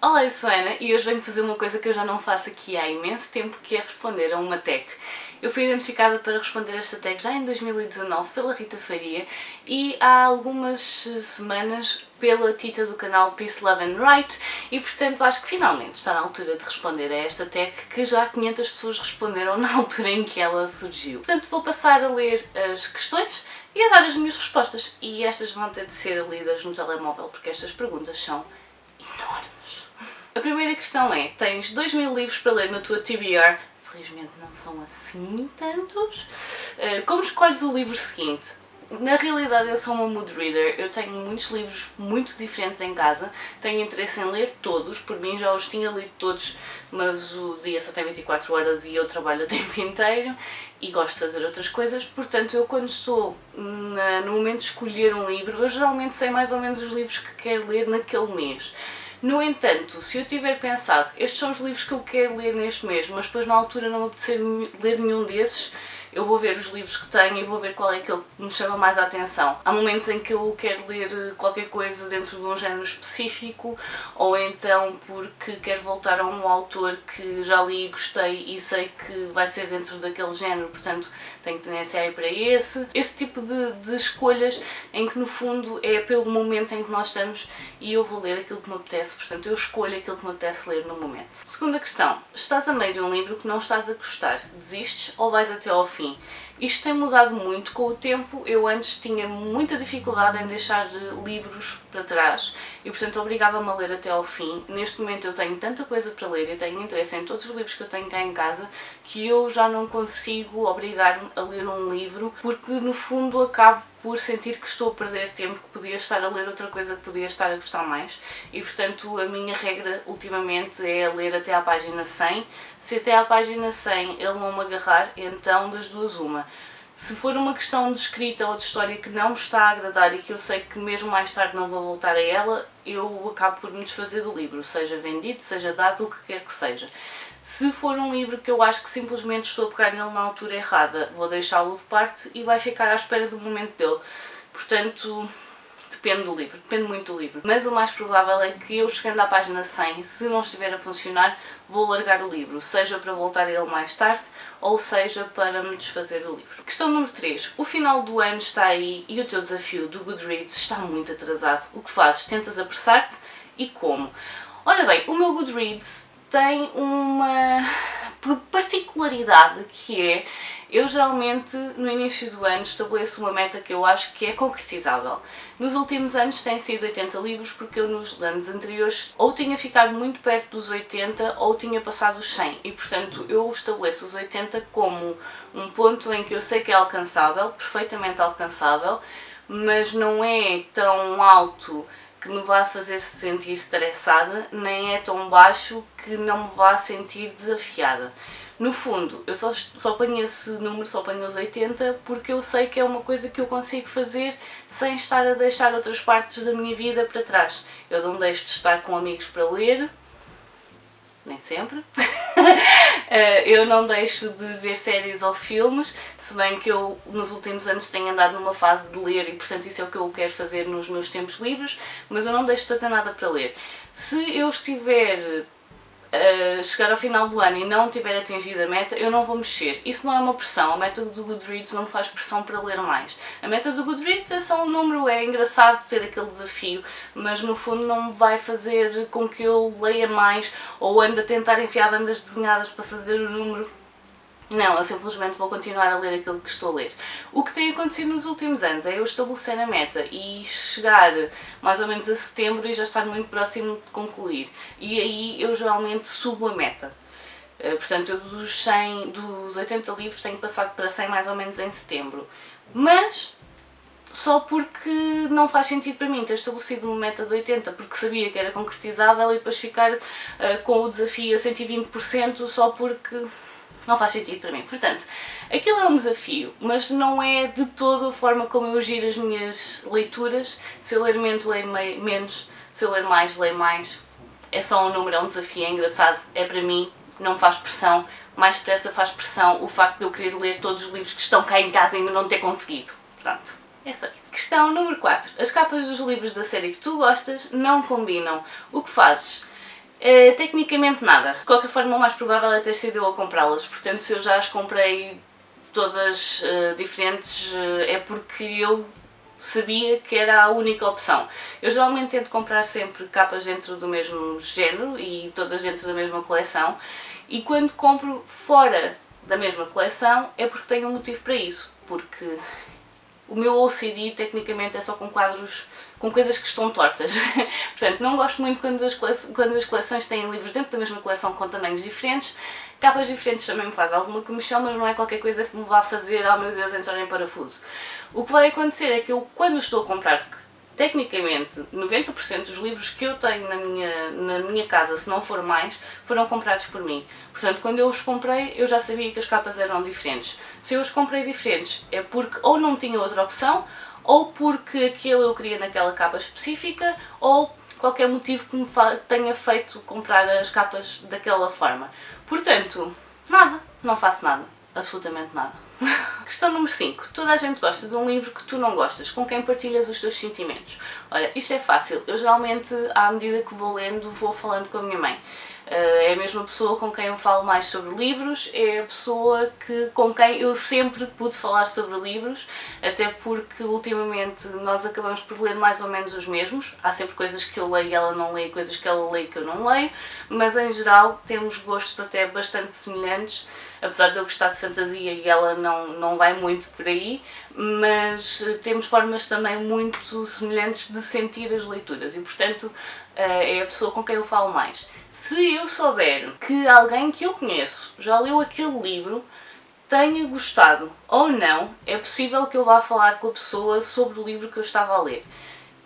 Olá, eu sou a Ana e hoje venho fazer uma coisa que eu já não faço aqui há imenso tempo, que é responder a uma tag. Eu fui identificada para responder esta tag já em 2019 pela Rita Faria e há algumas semanas pela Tita do canal Peace, Love and Right e portanto acho que finalmente está na altura de responder a esta tag que já 500 pessoas responderam na altura em que ela surgiu. Portanto vou passar a ler as questões e a dar as minhas respostas e estas vão ter de ser lidas no telemóvel porque estas perguntas são enormes. A primeira questão é, tens 2000 livros para ler na tua TBR, felizmente não são assim tantos, como escolhes o livro seguinte? Na realidade eu sou uma mood reader, eu tenho muitos livros muito diferentes em casa, tenho interesse em ler todos, por mim já os tinha lido todos, mas o dia só tem 24 horas e eu trabalho o tempo inteiro e gosto de fazer outras coisas, portanto eu quando estou no momento de escolher um livro, eu geralmente sei mais ou menos os livros que quero ler naquele mês. No entanto, se eu tiver pensado, estes são os livros que eu quero ler neste mês, mas depois na altura não me apetecer ler nenhum desses, eu vou ver os livros que tenho e vou ver qual é aquele que me chama mais a atenção. Há momentos em que eu quero ler qualquer coisa dentro de um género específico, ou então porque quero voltar a um autor que já li e gostei e sei que vai ser dentro daquele género, portanto tenho tendência a ir para esse. Esse tipo de escolhas em que no fundo é pelo momento em que nós estamos e eu vou ler aquilo que me apetece, portanto eu escolho aquilo que me apetece ler no momento. Segunda questão, estás a meio de um livro que não estás a gostar, desistes ou vais até ao fim? Isto tem mudado muito com o tempo, eu antes tinha muita dificuldade em deixar livros para trás e portanto obrigava-me a ler até ao fim. Neste momento eu tenho tanta coisa para ler e tenho interesse em todos os livros que eu tenho cá em casa que eu já não consigo obrigar-me a ler um livro porque no fundo acabo por sentir que estou a perder tempo, que podia estar a ler outra coisa que podia estar a gostar mais e portanto a minha regra ultimamente é ler até à página 100. Se até à página 100 ele não me agarrar, então das duas uma. Se for uma questão de escrita ou de história que não me está a agradar e que eu sei que mesmo mais tarde não vou voltar a ela, eu acabo por me desfazer do livro, seja vendido, seja dado, o que quer que seja. Se for um livro que eu acho que simplesmente estou a pegar nele na altura errada, vou deixá-lo de parte e vai ficar à espera do momento dele. Portanto, depende do livro, depende muito do livro. Mas o mais provável é que eu, chegando à página 100, se não estiver a funcionar, vou largar o livro, seja para voltar a ele mais tarde, ou seja para me desfazer do livro. Questão número 3. O final do ano está aí e o teu desafio do Goodreads está muito atrasado. O que fazes? Tentas apressar-te? E como? Ora bem, o meu Goodreads tem uma particularidade que é, eu geralmente no início do ano estabeleço uma meta que eu acho que é concretizável. Nos últimos anos tem sido 80 livros porque eu nos anos anteriores ou tinha ficado muito perto dos 80 ou tinha passado os 100 e portanto eu estabeleço os 80 como um ponto em que eu sei que é alcançável, perfeitamente alcançável, mas não é tão alto que me vá fazer sentir estressada, nem é tão baixo que não me vá sentir desafiada. No fundo, eu só ponho esse número, só ponho os 80, porque eu sei que é uma coisa que eu consigo fazer sem estar a deixar outras partes da minha vida para trás. Eu não deixo de estar com amigos para ler, nem sempre. Eu não deixo de ver séries ou filmes, se bem que eu nos últimos anos tenho andado numa fase de ler e portanto isso é o que eu quero fazer nos meus tempos livres, mas eu não deixo de fazer nada para ler. Se eu estiver a chegar ao final do ano e não tiver atingido a meta, eu não vou mexer. Isso não é uma pressão, a meta do Goodreads não me faz pressão para ler mais. A meta do Goodreads é só um número, é engraçado ter aquele desafio, mas no fundo não me vai fazer com que eu leia mais ou ande a tentar enfiar bandas desenhadas para fazer o número. Não, eu simplesmente vou continuar a ler aquilo que estou a ler. O que tem acontecido nos últimos anos é eu estabelecer a meta e chegar mais ou menos a setembro e já estar muito próximo de concluir. E aí eu geralmente subo a meta. Portanto, eu dos 80 livros tenho passado para 100 mais ou menos em setembro. Mas só porque não faz sentido para mim ter estabelecido uma meta de 80 porque sabia que era concretizável e depois ficar com o desafio a 120% só porque não faz sentido para mim. Portanto, aquilo é um desafio, mas não é de toda a forma como eu giro as minhas leituras. Se eu ler menos, leio menos. Se eu ler mais, leio mais. É só um número, é um desafio, é engraçado, é para mim, não faz pressão. Mais depressa faz pressão o facto de eu querer ler todos os livros que estão cá em casa e ainda não ter conseguido. Portanto, é só isso. Questão número 4. As capas dos livros da série que tu gostas não combinam. O que fazes? Tecnicamente nada. De qualquer forma, o mais provável é ter sido eu a comprá-las, portanto se eu já as comprei todas diferentes é porque eu sabia que era a única opção. Eu geralmente tento comprar sempre capas dentro do mesmo género e todas dentro da mesma coleção, e quando compro fora da mesma coleção é porque tenho um motivo para isso, porque o meu OCD tecnicamente é só com quadros, com coisas que estão tortas. Portanto, não gosto muito quando as coleções têm livros dentro da mesma coleção com tamanhos diferentes. Capas diferentes também me faz alguma comichão, mas não é qualquer coisa que me vá fazer, oh meu Deus, entrar em parafuso. O que vai acontecer é que eu, quando estou a comprar, tecnicamente 90% dos livros que eu tenho na minha casa, se não for mais, foram comprados por mim. Portanto, quando eu os comprei, eu já sabia que as capas eram diferentes. Se eu os comprei diferentes, é porque ou não tinha outra opção, ou porque aquilo eu queria naquela capa específica, ou qualquer motivo que me tenha feito comprar as capas daquela forma. Portanto, nada, não faço nada, absolutamente nada. Questão número 5. Toda a gente gosta de um livro que tu não gostas, com quem partilhas os teus sentimentos. Olha, isto é fácil, eu geralmente, à medida que vou lendo, vou falando com a minha mãe. É a mesma pessoa com quem eu falo mais sobre livros, é a pessoa com quem eu sempre pude falar sobre livros, até porque ultimamente nós acabamos por ler mais ou menos os mesmos. Há sempre coisas que eu leio e ela não lê, coisas que ela lê que eu não leio, mas em geral temos gostos até bastante semelhantes, apesar de eu gostar de fantasia e ela não vai muito por aí, mas temos formas também muito semelhantes de sentir as leituras e, portanto, é a pessoa com quem eu falo mais. Se eu souber que alguém que eu conheço já leu aquele livro, tenha gostado ou não, é possível que eu vá falar com a pessoa sobre o livro que eu estava a ler.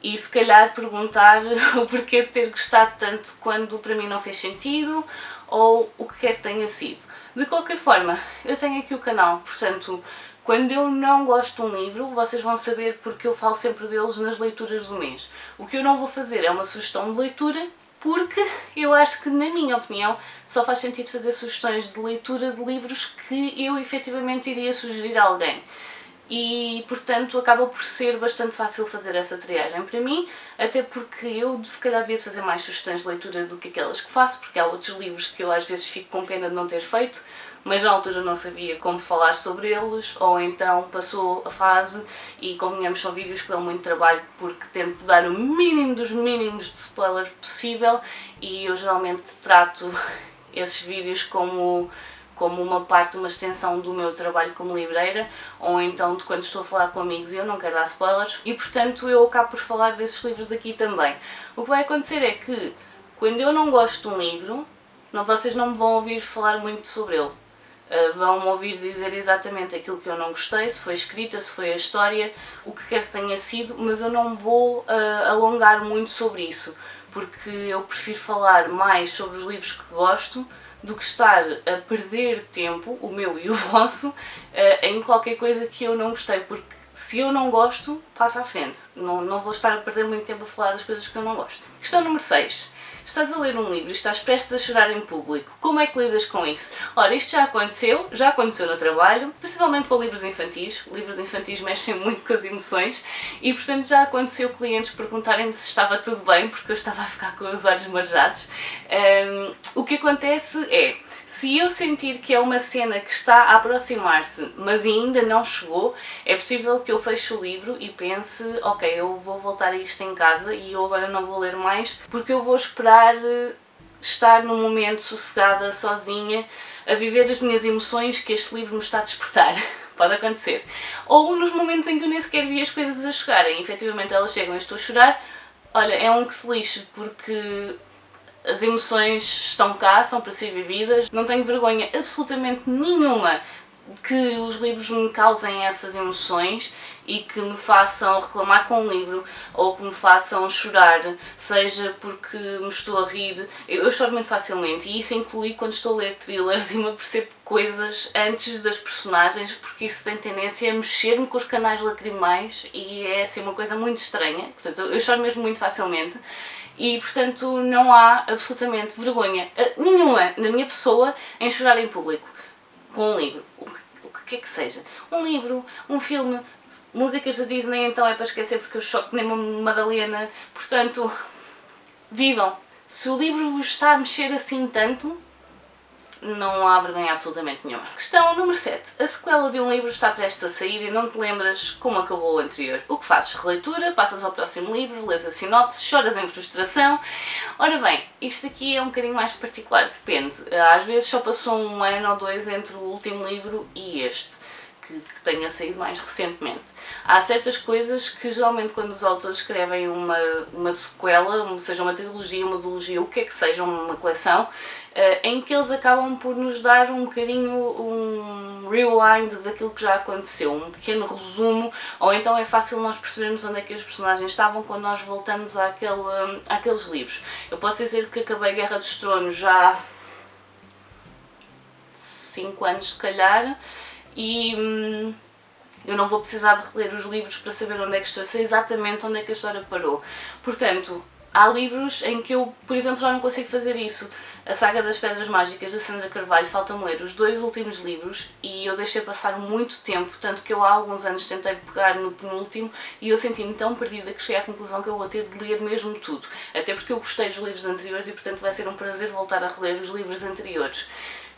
E se calhar perguntar o porquê de ter gostado tanto quando para mim não fez sentido, ou o que quer que tenha sido. De qualquer forma, eu tenho aqui o canal, portanto, quando eu não gosto de um livro, vocês vão saber porque eu falo sempre deles nas leituras do mês. O que eu não vou fazer é uma sugestão de leitura, porque eu acho que, na minha opinião, só faz sentido fazer sugestões de leitura de livros que eu efetivamente iria sugerir a alguém. E, portanto, acaba por ser bastante fácil fazer essa triagem para mim, até porque eu, se calhar, devia fazer mais sugestões de leitura do que aquelas que faço, porque há outros livros que eu às vezes fico com pena de não ter feito, mas na altura não sabia como falar sobre eles, ou então passou a fase e, convenhamos, são vídeos que dão muito trabalho porque tento dar o mínimo dos mínimos de spoiler possível e eu geralmente trato esses vídeos como uma parte, uma extensão do meu trabalho como livreira, ou então de quando estou a falar com amigos e eu não quero dar spoilers, e portanto eu acabo por falar desses livros aqui também. O que vai acontecer é que, quando eu não gosto de um livro, vocês não me vão ouvir falar muito sobre ele. Vão-me ouvir dizer exatamente aquilo que eu não gostei, se foi escrita, se foi a história, o que quer que tenha sido, mas eu não vou alongar muito sobre isso, porque eu prefiro falar mais sobre os livros que gosto do que estar a perder tempo, o meu e o vosso, em qualquer coisa que eu não gostei, porque se eu não gosto, passa à frente. Não vou estar a perder muito tempo a falar das coisas que eu não gosto. Questão número 6. Estás a ler um livro e estás prestes a chorar em público. Como é que lidas com isso? Ora, isto já aconteceu no trabalho, principalmente com livros infantis. Livros infantis mexem muito com as emoções e, portanto, já aconteceu clientes perguntarem-me se estava tudo bem, porque eu estava a ficar com os olhos marejados. O que acontece é, se eu sentir que é uma cena que está a aproximar-se, mas ainda não chegou, é possível que eu feche o livro e pense, ok, eu vou voltar a isto em casa e eu agora não vou ler mais, porque eu vou esperar estar num momento sossegada, sozinha, a viver as minhas emoções que este livro me está a despertar. Pode acontecer. Ou nos momentos em que eu nem sequer vi as coisas a chegarem, efetivamente elas chegam e estou a chorar, olha, é um que se lixe, porque as emoções estão cá, são para ser vividas, não tenho vergonha absolutamente nenhuma que os livros me causem essas emoções e que me façam reclamar com o livro ou que me façam chorar, seja porque me estou a rir. Eu choro muito facilmente e isso inclui quando estou a ler thrillers e me apercebo de coisas antes das personagens, porque isso tem tendência a mexer-me com os canais lacrimais e é assim uma coisa muito estranha. Portanto, eu choro mesmo muito facilmente. E, portanto, não há absolutamente vergonha nenhuma na minha pessoa em chorar em público com um livro, o que é que seja. Um livro, um filme, músicas da Disney, então é para esquecer porque eu choro que nem uma Madalena. Portanto, vivam, Se o livro vos está a mexer assim tanto, não há vergonha absolutamente nenhuma. Questão número 7. A sequela de um livro está prestes a sair e não te lembras como acabou o anterior. O que fazes? Releitura, passas ao próximo livro, lês a sinopse, choras em frustração. Ora bem, isto aqui é um bocadinho mais particular, depende. Às vezes só passou um ano ou dois entre o último livro e este, que tenha saído mais recentemente. Há certas coisas que geralmente quando os autores escrevem uma sequela, seja uma trilogia, uma duologia, o que é que seja, uma coleção, em que eles acabam por nos dar um bocadinho um rewind daquilo que já aconteceu, um pequeno resumo, ou então é fácil nós percebermos onde é que os personagens estavam quando nós voltamos àqueles livros. Eu posso dizer que acabei Guerra dos Tronos já há 5 anos se calhar, e eu não vou precisar de reler os livros para saber onde é que estou, eu sei exatamente onde é que a história parou. Portanto, há livros em que eu, por exemplo, já não consigo fazer isso. A Saga das Pedras Mágicas, da Sandra Carvalho, falta-me ler os 2 últimos livros e eu deixei passar muito tempo, tanto que eu há alguns anos tentei pegar no penúltimo e eu senti-me tão perdida que cheguei à conclusão que eu vou ter de ler mesmo tudo. Até porque eu gostei dos livros anteriores e, portanto, vai ser um prazer voltar a reler os livros anteriores.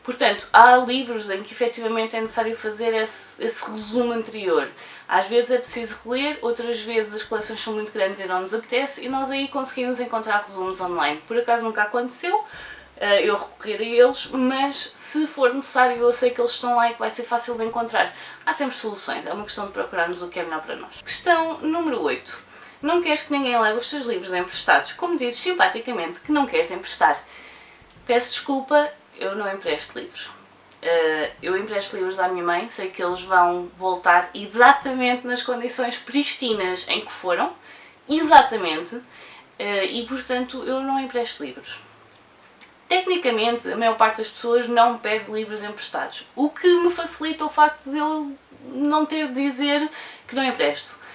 Portanto, há livros em que efetivamente é necessário fazer esse resumo anterior. Às vezes é preciso reler, outras vezes as coleções são muito grandes e não nos apetece e nós aí conseguimos encontrar resumos online. Por acaso nunca aconteceu eu recorrer a eles, mas se for necessário eu sei que eles estão lá e que vai ser fácil de encontrar. Há sempre soluções, é uma questão de procurarmos o que é melhor para nós. Questão número 8. Não queres que ninguém leve os teus livros emprestados, como dizes simpaticamente que não queres emprestar. Peço desculpa, eu não empresto livros. Eu empresto livros à minha mãe, sei que eles vão voltar exatamente nas condições pristinas em que foram, exatamente, e portanto eu não empresto livros. Tecnicamente, a maior parte das pessoas não pede livros emprestados, o que me facilita o facto de eu não ter de dizer que não empresto.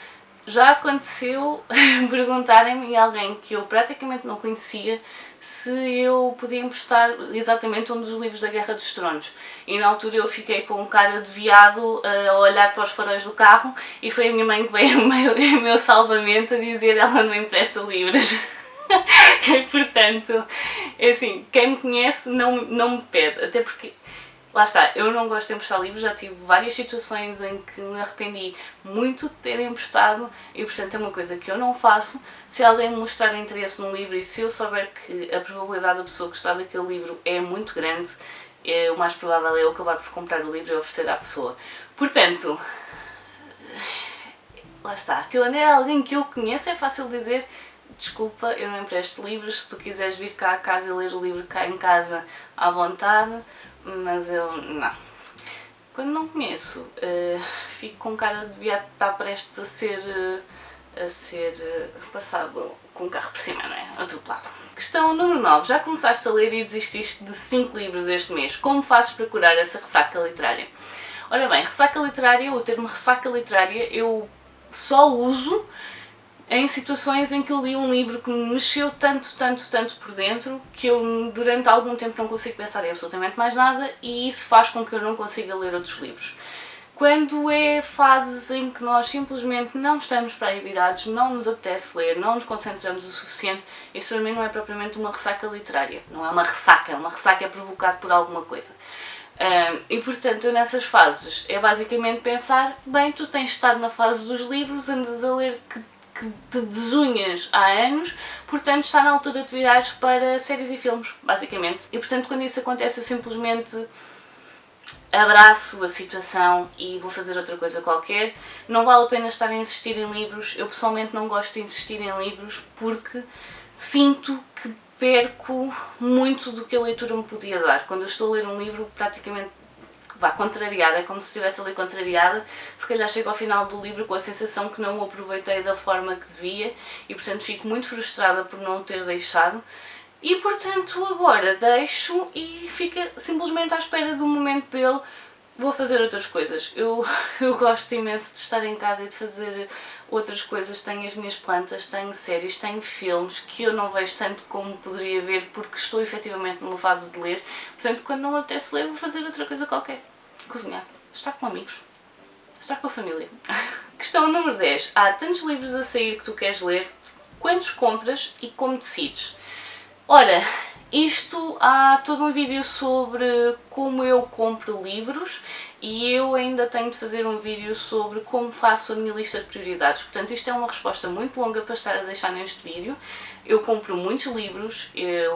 Já aconteceu perguntarem-me a alguém que eu praticamente não conhecia se eu podia emprestar exatamente um dos livros da Guerra dos Tronos. E na altura eu fiquei com um cara de viado a olhar para os faróis do carro e foi a minha mãe que veio ao meu salvamento a dizer ela não empresta livros. E, portanto, é assim, quem me conhece não me pede, até porque lá está, eu não gosto de emprestar livros, já tive várias situações em que me arrependi muito de ter emprestado e, portanto, é uma coisa que eu não faço. Se alguém me mostrar interesse num livro e se eu souber que a probabilidade da pessoa gostar daquele livro é muito grande, o mais provável é eu acabar por comprar o livro e oferecer à pessoa. Portanto, lá está, que quando é alguém que eu conheço é fácil dizer desculpa, eu não empresto livros, se tu quiseres vir cá a casa e ler o livro cá em casa à vontade, mas eu não. Quando não conheço, fico com cara de viado estar prestes a ser passado com o carro por cima, não é? Atropelado. Questão número 9. Já começaste a ler e desististe de 5 livros este mês. Como fazes para curar essa ressaca literária? Ora bem, ressaca literária, o termo ressaca literária eu só uso em situações em que eu li um livro que me mexeu tanto por dentro que eu durante algum tempo não consigo pensar em absolutamente mais nada e isso faz com que eu não consiga ler outros livros. Quando é fases em que nós simplesmente não estamos para aí virados, não nos apetece ler, não nos concentramos o suficiente, isso para mim não é propriamente uma ressaca literária, não é uma ressaca é provocada por alguma coisa. E portanto eu nessas fases é basicamente pensar, bem, tu tens estado na fase dos livros, andas a ler que te desunhas há anos, portanto está na altura de virares para séries e filmes, basicamente. E portanto quando isso acontece eu simplesmente abraço a situação e vou fazer outra coisa qualquer. Não vale a pena estar a insistir em livros, eu pessoalmente não gosto de insistir em livros porque sinto que perco muito do que a leitura me podia dar. Quando eu estou a ler um livro praticamente contrariada, é como se estivesse ali contrariada, se calhar chego ao final do livro com a sensação que não o aproveitei da forma que devia e portanto fico muito frustrada por não o ter deixado e portanto agora deixo e fica simplesmente à espera do momento dele, vou fazer outras coisas. Eu gosto imenso de estar em casa e de fazer outras coisas, tenho as minhas plantas, tenho séries, tenho filmes que eu não vejo tanto como poderia ver porque estou efetivamente numa fase de ler, portanto quando não me apetece ler vou fazer outra coisa qualquer. Cozinhar, estar com amigos, estar com a família. Questão número 10. Há tantos livros a sair que tu queres ler, quantos compras e como decides? Ora, isto há todo um vídeo sobre como eu compro livros e eu ainda tenho de fazer um vídeo sobre como faço a minha lista de prioridades. Portanto, isto é uma resposta muito longa para estar a deixar neste vídeo. Eu compro muitos livros,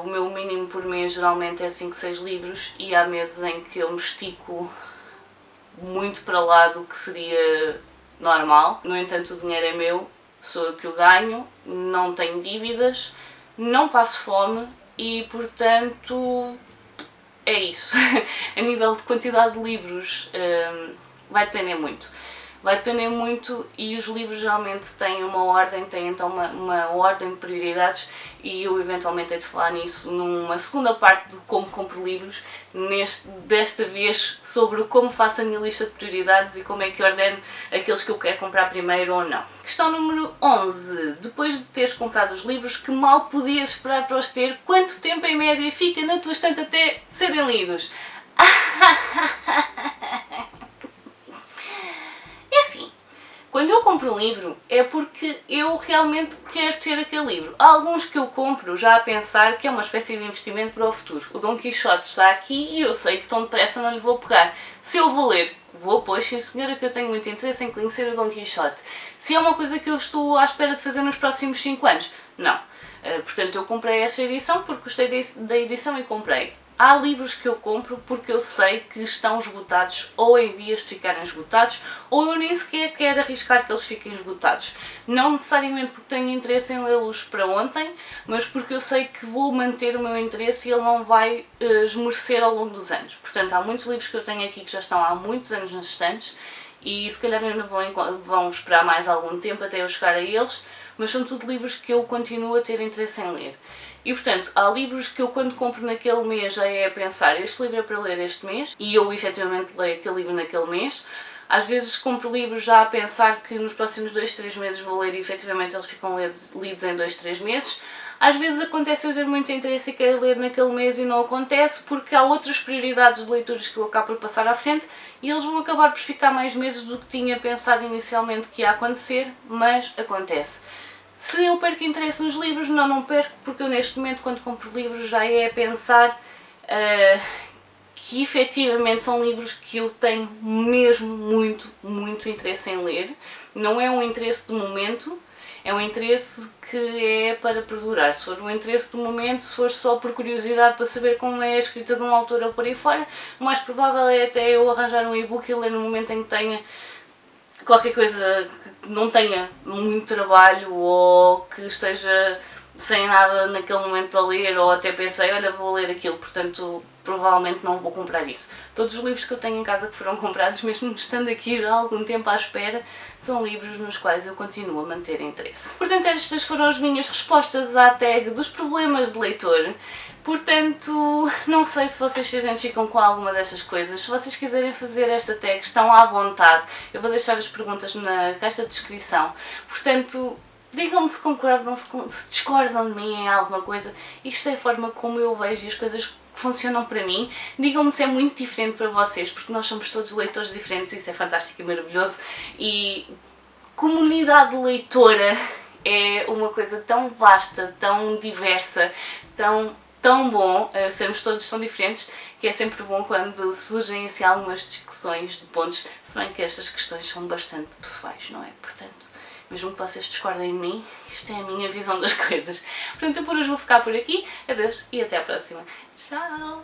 o meu mínimo por mês geralmente é 5, 6 livros e há meses em que eu me estico muito para lá do que seria normal. No entanto, o dinheiro é meu, sou eu que o ganho, não tenho dívidas, não passo fome e, portanto, é isso. A nível de quantidade de livros vai depender muito. Vai depender muito e os livros geralmente têm uma ordem, têm então uma ordem de prioridades e eu eventualmente hei de falar nisso numa segunda parte de como compro livros, desta vez sobre como faço a minha lista de prioridades e como é que ordeno aqueles que eu quero comprar primeiro ou não. Questão número 11. Depois de teres comprado os livros que mal podias esperar para os ter, quanto tempo em média fica na tua estante até serem lidos? Quando eu compro um livro é porque eu realmente quero ter aquele livro. Há alguns que eu compro já a pensar que é uma espécie de investimento para o futuro. O Dom Quixote está aqui e eu sei que tão depressa não lhe vou pegar. Se eu vou ler, vou, pois, sim senhora, que eu tenho muito interesse em conhecer o Dom Quixote. Se é uma coisa que eu estou à espera de fazer nos próximos 5 anos, não. Portanto, eu comprei esta edição porque gostei da edição e comprei. Há livros que eu compro porque eu sei que estão esgotados ou em vias de ficarem esgotados ou eu nem sequer quero arriscar que eles fiquem esgotados. Não necessariamente porque tenho interesse em lê-los para ontem, mas porque eu sei que vou manter o meu interesse e ele não vai esmorecer ao longo dos anos. Portanto, há muitos livros que eu tenho aqui que já estão há muitos anos nas estantes e se calhar ainda vão esperar mais algum tempo até eu chegar a eles, mas são tudo livros que eu continuo a ter interesse em ler. E portanto, há livros que eu quando compro naquele mês já é a pensar, este livro é para ler este mês, e eu efetivamente leio aquele livro naquele mês. Às vezes compro livros já a pensar que nos próximos 2, 3 meses vou ler e efetivamente eles ficam lidos em 2, 3 meses. Às vezes acontece eu ter muito interesse e quero ler naquele mês e não acontece porque há outras prioridades de leituras que eu acabo por passar à frente e eles vão acabar por ficar mais meses do que tinha pensado inicialmente que ia acontecer, mas acontece. Se eu perco interesse nos livros, não perco, porque eu neste momento quando compro livros já é a pensar que efetivamente são livros que eu tenho mesmo muito interesse em ler. Não é um interesse de momento, é um interesse que é para perdurar. Se for um interesse de momento, se for só por curiosidade para saber como é a escrita de um autor ou por aí fora, o mais provável é até eu arranjar um e-book e ler no momento em que tenha qualquer coisa que não tenha muito trabalho ou que esteja sem nada naquele momento para ler ou até pensei, olha, vou ler aquilo, portanto provavelmente não vou comprar isso. Todos os livros que eu tenho em casa que foram comprados, mesmo estando aqui já há algum tempo à espera, são livros nos quais eu continuo a manter interesse. Portanto, estas foram as minhas respostas à tag dos problemas de leitor. Portanto, não sei se vocês se identificam com alguma destas coisas. Se vocês quiserem fazer esta tag, estão à vontade. Eu vou deixar as perguntas na caixa de descrição. Portanto, digam-me se concordam, se discordam de mim em alguma coisa. Isto é a forma como eu vejo as coisas que funcionam para mim. Digam-me se é muito diferente para vocês, porque nós somos todos leitores diferentes e isso é fantástico e maravilhoso. E comunidade leitora é uma coisa tão vasta, tão diversa, tão bom, sermos todos tão diferentes, que é sempre bom quando surgem assim algumas discussões de pontos, se bem que estas questões são bastante pessoais, não é? Portanto, mesmo que vocês discordem de mim, isto é a minha visão das coisas. Portanto, eu por hoje vou ficar por aqui, adeus e até à próxima. Tchau!